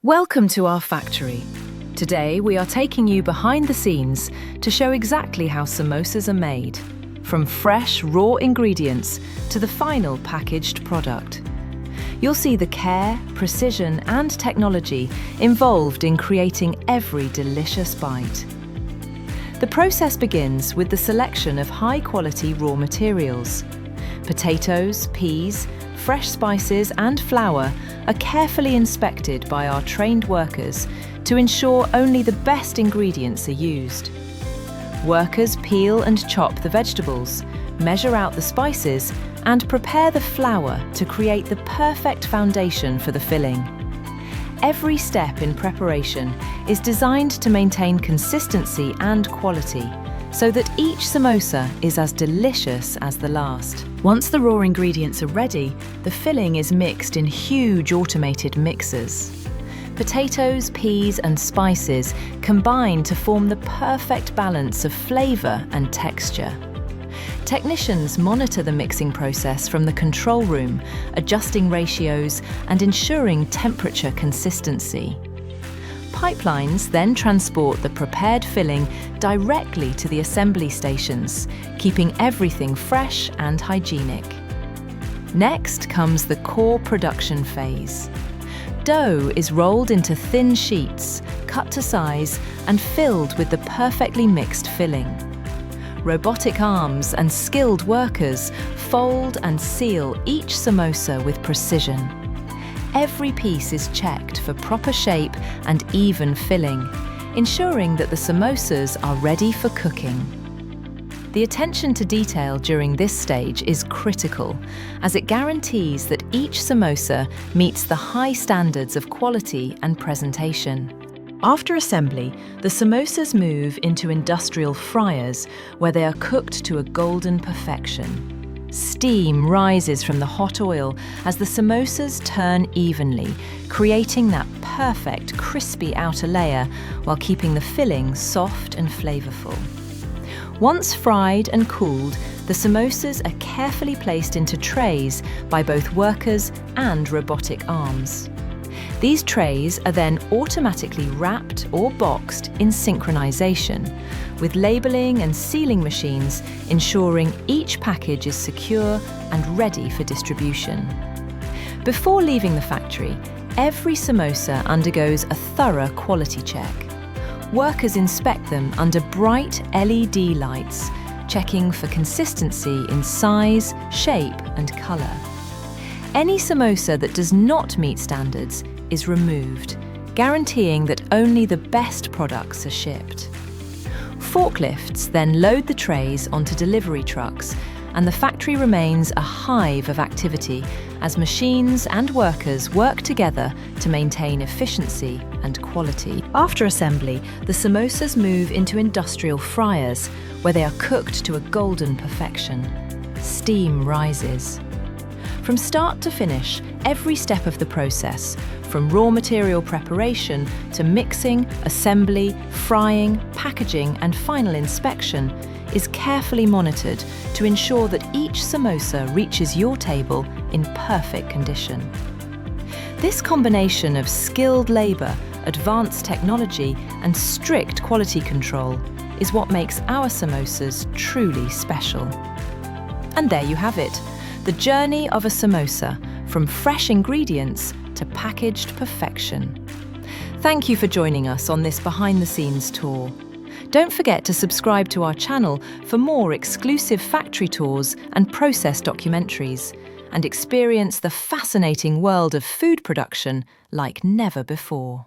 Welcome to our factory. Today we are taking you behind the scenes to show exactly how samosas are made, from fresh, raw ingredients to the final packaged product. You'll see the care, precision and technology involved in creating every delicious bite. The process begins with the selection of high-quality raw materials. Potatoes, peas, fresh spices and flour are carefully inspected by our trained workers to ensure only the best ingredients are used. Workers peel and chop the vegetables, measure out the spices, and prepare the flour to create the perfect foundation for the filling. Every step in preparation is designed to maintain consistency and quality, so that each samosa is as delicious as the last. Once the raw ingredients are ready, the filling is mixed in huge automated mixers. Potatoes, peas and spices combine to form the perfect balance of flavour and texture. Technicians monitor the mixing process from the control room, adjusting ratios and ensuring temperature consistency. Pipelines then transport the prepared filling directly to the assembly stations, keeping everything fresh and hygienic. Next comes the core production phase. Dough is rolled into thin sheets, cut to size and filled with the perfectly mixed filling. Robotic arms and skilled workers fold and seal each samosa with precision. Every piece is checked for proper shape and even filling, ensuring that the samosas are ready for cooking. The attention to detail during this stage is critical, as it guarantees that each samosa meets the high standards of quality and presentation. After assembly, the samosas move into industrial fryers, where they are cooked to a golden perfection. Steam rises from the hot oil as the samosas turn evenly, creating that perfect crispy outer layer while keeping the filling soft and flavourful. Once fried and cooled, the samosas are carefully placed into trays by both workers and robotic arms. These trays are then automatically wrapped or boxed in synchronization, with labelling and sealing machines ensuring each package is secure and ready for distribution. Before leaving the factory, every samosa undergoes a thorough quality check. Workers inspect them under bright LED lights, checking for consistency in size, shape and colour. Any samosa that does not meet standards is removed, guaranteeing that only the best products are shipped. Forklifts then load the trays onto delivery trucks, and the factory remains a hive of activity as machines and workers work together to maintain efficiency and quality. After assembly, the samosas move into industrial fryers, where they are cooked to a golden perfection. Steam rises. From start to finish, every step of the process, from raw material preparation to mixing, assembly, frying, packaging and final inspection, is carefully monitored to ensure that each samosa reaches your table in perfect condition. This combination of skilled labour, advanced technology and strict quality control is what makes our samosas truly special. And there you have it, the journey of a samosa, from fresh ingredients to packaged perfection. Thank you for joining us on this behind-the-scenes tour. Don't forget to subscribe to our channel for more exclusive factory tours and process documentaries, and experience the fascinating world of food production like never before.